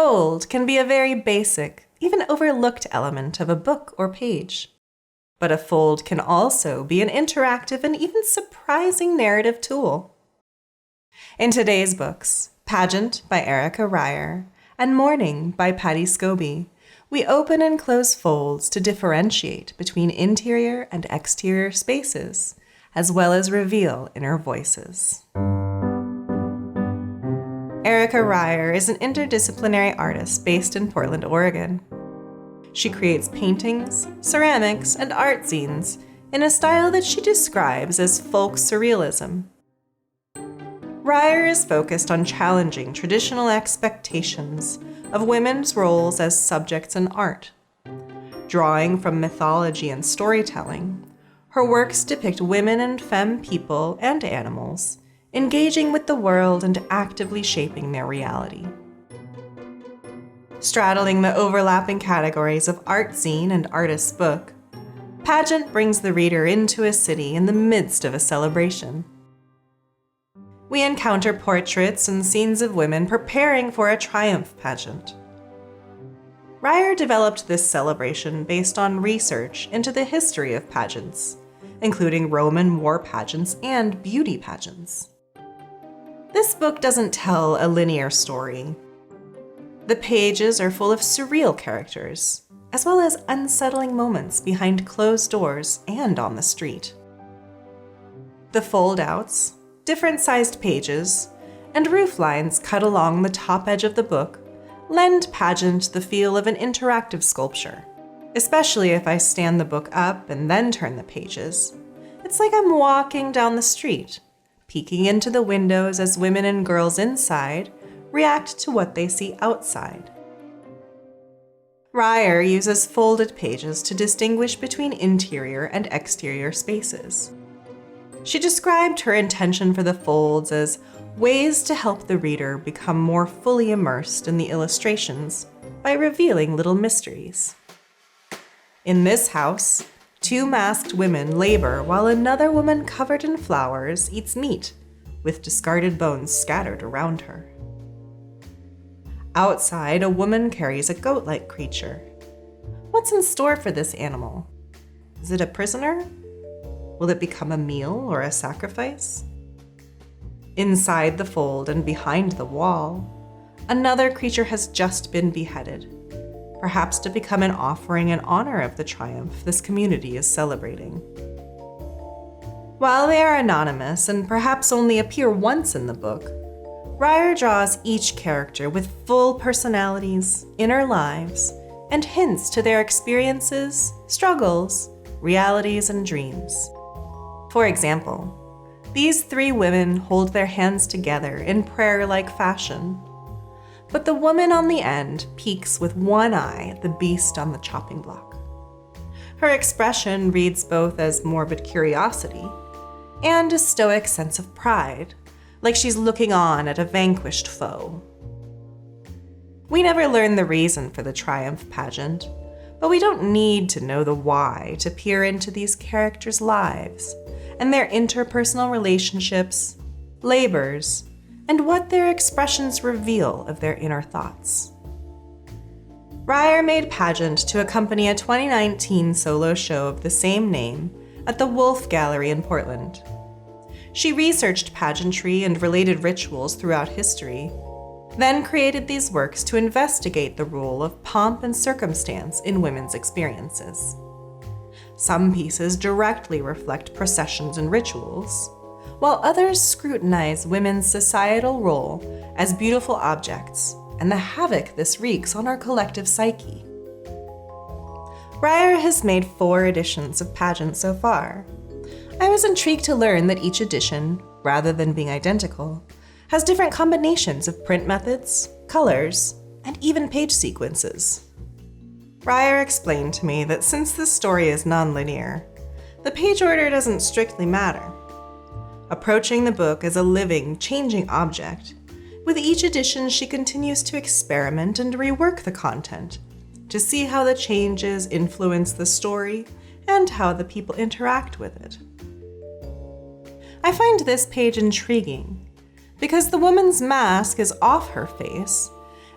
fold can be a very basic, even overlooked element of a book or page. But a fold can also be an interactive and even surprising narrative tool. In today's books, Pageant by Erika Rier and Morning by Pati Scobey, we open and close folds to differentiate between interior and exterior spaces, as well as reveal inner voices. Erika Rier is an interdisciplinary artist based in Portland, Oregon. She creates paintings, ceramics, and art zines in a style that she describes as folk surrealism. Rier is focused on challenging traditional expectations of women's roles as subjects in art. Drawing from mythology and storytelling, her works depict women and femme people and animals engaging with the world and actively shaping their reality. Straddling the overlapping categories of art zine and artist's book, Pageant brings the reader into a city in the midst of a celebration. We encounter portraits and scenes of women preparing for a triumph pageant. Rier developed this celebration based on research into the history of pageants, including Roman war pageants and beauty pageants. This book doesn't tell a linear story. The pages are full of surreal characters, as well as unsettling moments behind closed doors and on the street. The fold-outs, different-sized pages, and roof lines cut along the top edge of the book lend Pageant the feel of an interactive sculpture, especially if I stand the book up and then turn the pages. It's like I'm walking down the street, peeking into the windows as women and girls inside react to what they see outside. Rier uses folded pages to distinguish between interior and exterior spaces. She described her intention for the folds as ways to help the reader become more fully immersed in the illustrations by revealing little mysteries. In this house, 2 masked women labor while another woman covered in flowers eats meat, with discarded bones scattered around her. Outside, a woman carries a goat-like creature. What's in store for this animal? Is it a prisoner? Will it become a meal or a sacrifice? Inside the fold and behind the wall, another creature has just been beheaded, perhaps to become an offering in honor of the triumph this community is celebrating. While they are anonymous and perhaps only appear once in the book, Rier draws each character with full personalities, inner lives, and hints to their experiences, struggles, realities, and dreams. For example, these 3 women hold their hands together in prayer-like fashion, but the woman on the end peeks with one eye at the beast on the chopping block. Her expression reads both as morbid curiosity and a stoic sense of pride, like she's looking on at a vanquished foe. We never learn the reason for the triumph pageant, but we don't need to know the why to peer into these characters' lives and their interpersonal relationships, labors, and what their expressions reveal of their inner thoughts. Rier made Pageant to accompany a 2019 solo show of the same name at the Wolf Gallery in Portland. She researched pageantry and related rituals throughout history, then created these works to investigate the role of pomp and circumstance in women's experiences. Some pieces directly reflect processions and rituals, while others scrutinize women's societal role as beautiful objects and the havoc this wreaks on our collective psyche. Rier has made 4 editions of Pageant so far. I was intrigued to learn that each edition, rather than being identical, has different combinations of print methods, colors, and even page sequences. Rier explained to me that since this story is nonlinear, the page order doesn't strictly matter. Approaching the book as a living, changing object, with each edition she continues to experiment and rework the content to see how the changes influence the story and how the people interact with it. I find this page intriguing because the woman's mask is off her face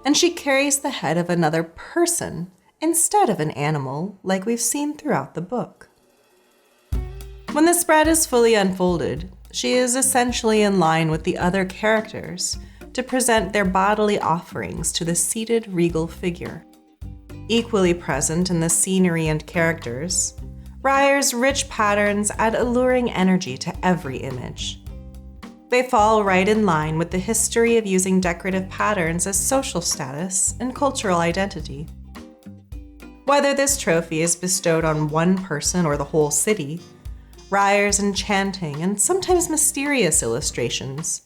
and she carries the head of another person instead of an animal like we've seen throughout the book. When the spread is fully unfolded, she is essentially in line with the other characters to present their bodily offerings to the seated regal figure. Equally present in the scenery and characters, Rier's rich patterns add alluring energy to every image. They fall right in line with the history of using decorative patterns as social status and cultural identity. Whether this trophy is bestowed on one person or the whole city, Rier's enchanting and sometimes mysterious illustrations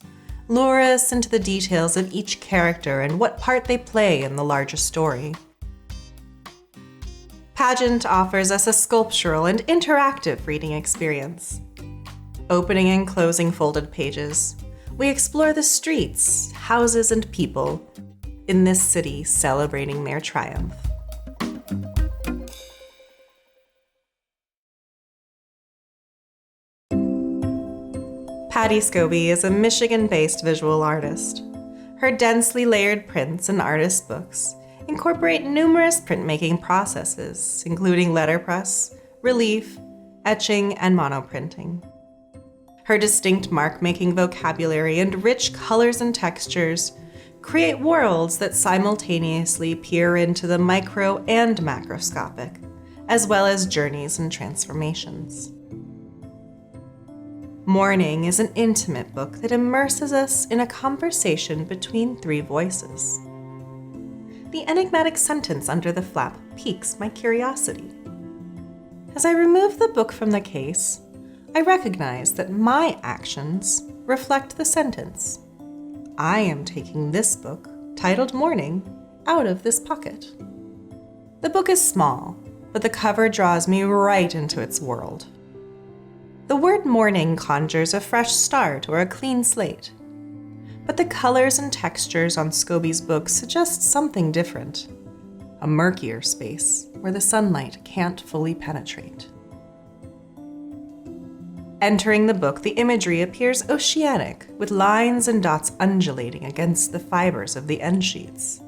lure us into the details of each character and what part they play in the larger story. Pageant offers us a sculptural and interactive reading experience. Opening and closing folded pages, we explore the streets, houses, and people in this city celebrating their triumph. Pati Scobey is a Michigan-based visual artist. Her densely layered prints and artist books incorporate numerous printmaking processes, including letterpress, relief, etching, and monoprinting. Her distinct mark-making vocabulary and rich colors and textures create worlds that simultaneously peer into the micro and macroscopic, as well as journeys and transformations. Morning is an intimate book that immerses us in a conversation between three voices. The enigmatic sentence under the flap piques my curiosity. As I remove the book from the case, I recognize that my actions reflect the sentence. I am taking this book, titled Morning, out of this pocket. The book is small, but the cover draws me right into its world. The word morning conjures a fresh start or a clean slate. But the colors and textures on Scobey's book suggest something different, a murkier space where the sunlight can't fully penetrate. Entering the book, the imagery appears oceanic, with lines and dots undulating against the fibers of the end sheets.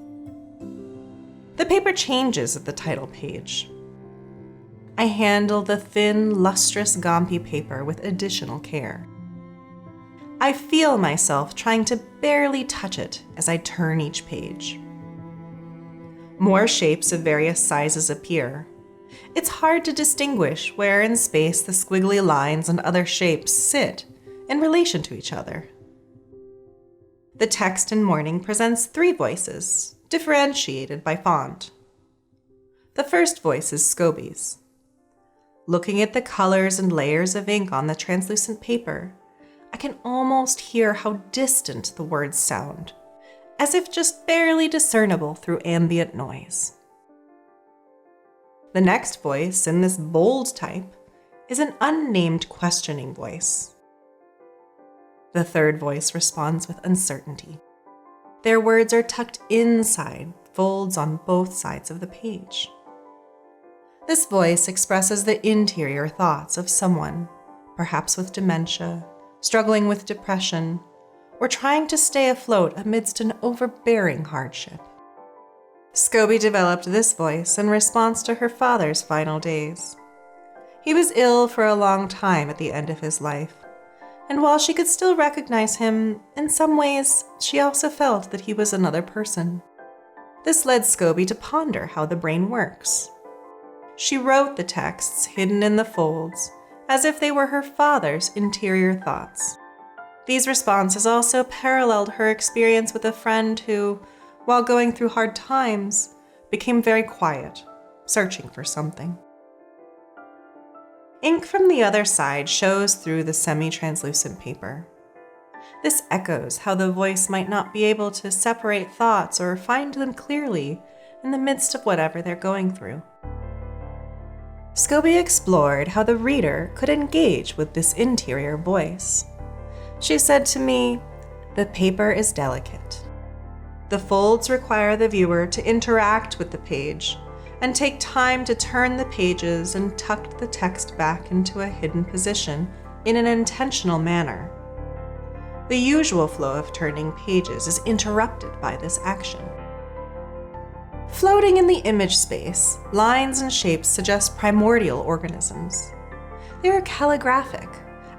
The paper changes at the title page. I handle the thin, lustrous Gompi paper with additional care. I feel myself trying to barely touch it as I turn each page. More shapes of various sizes appear. It's hard to distinguish where in space the squiggly lines and other shapes sit in relation to each other. The text in Morning presents three voices, differentiated by font. The first voice is Scobey's. Looking at the colors and layers of ink on the translucent paper, I can almost hear how distant the words sound, as if just barely discernible through ambient noise. The next voice, in this bold type, is an unnamed questioning voice. The third voice responds with uncertainty. Their words are tucked inside folds on both sides of the page. This voice expresses the interior thoughts of someone, perhaps with dementia, struggling with depression, or trying to stay afloat amidst an overbearing hardship. Scobey developed this voice in response to her father's final days. He was ill for a long time at the end of his life, and while she could still recognize him, in some ways, she also felt that he was another person. This led Scobey to ponder how the brain works. She wrote the texts hidden in the folds as if they were her father's interior thoughts. These responses also paralleled her experience with a friend who, while going through hard times, became very quiet, searching for something. Ink from the other side shows through the semi-translucent paper. This echoes how the voice might not be able to separate thoughts or find them clearly in the midst of whatever they're going through. Scobey explored how the reader could engage with this interior voice. She said to me, "The paper is delicate. The folds require the viewer to interact with the page and take time to turn the pages and tuck the text back into a hidden position in an intentional manner. The usual flow of turning pages is interrupted by this action. Floating in the image space, lines and shapes suggest primordial organisms. They are calligraphic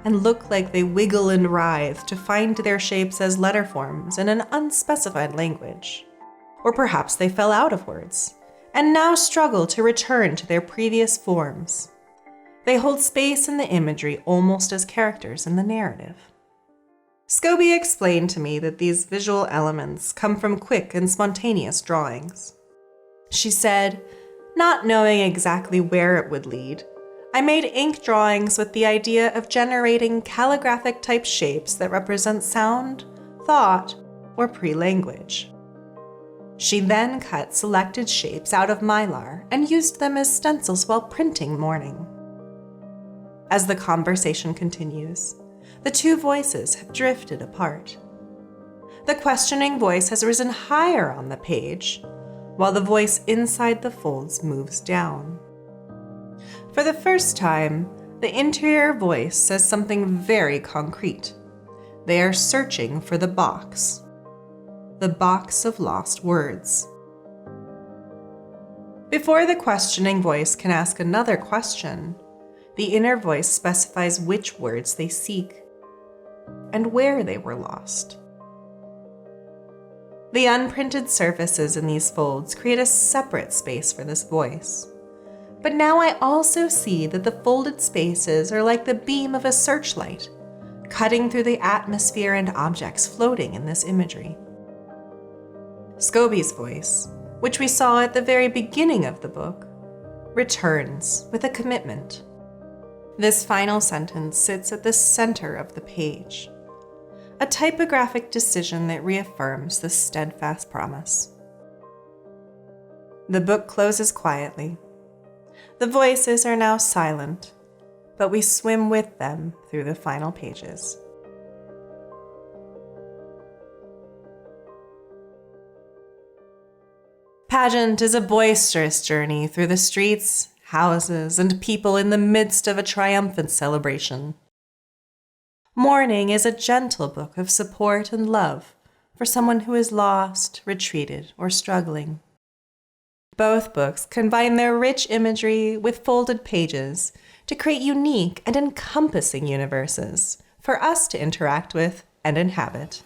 and look like they wiggle and writhe to find their shapes as letter forms in an unspecified language. Or perhaps they fell out of words and now struggle to return to their previous forms. They hold space in the imagery almost as characters in the narrative. Scobey explained to me that these visual elements come from quick and spontaneous drawings. She said, not knowing exactly where it would lead, I made ink drawings with the idea of generating calligraphic-type shapes that represent sound, thought, or pre-language. She then cut selected shapes out of mylar and used them as stencils while printing Morning. As the conversation continues, the two voices have drifted apart. The questioning voice has risen higher on the page, while the voice inside the folds moves down. For the first time, the interior voice says something very concrete. They are searching for the box of lost words. Before the questioning voice can ask another question, the inner voice specifies which words they seek and where they were lost. The unprinted surfaces in these folds create a separate space for this voice. But now I also see that the folded spaces are like the beam of a searchlight, cutting through the atmosphere and objects floating in this imagery. Scobey's voice, which we saw at the very beginning of the book, returns with a commitment. This final sentence sits at the center of the page, a typographic decision that reaffirms the steadfast promise. The book closes quietly. The voices are now silent, but we swim with them through the final pages. Pageant is a boisterous journey through the streets, houses, and people in the midst of a triumphant celebration. Morning is a gentle book of support and love for someone who is lost, retreated, or struggling. Both books combine their rich imagery with folded pages to create unique and encompassing universes for us to interact with and inhabit.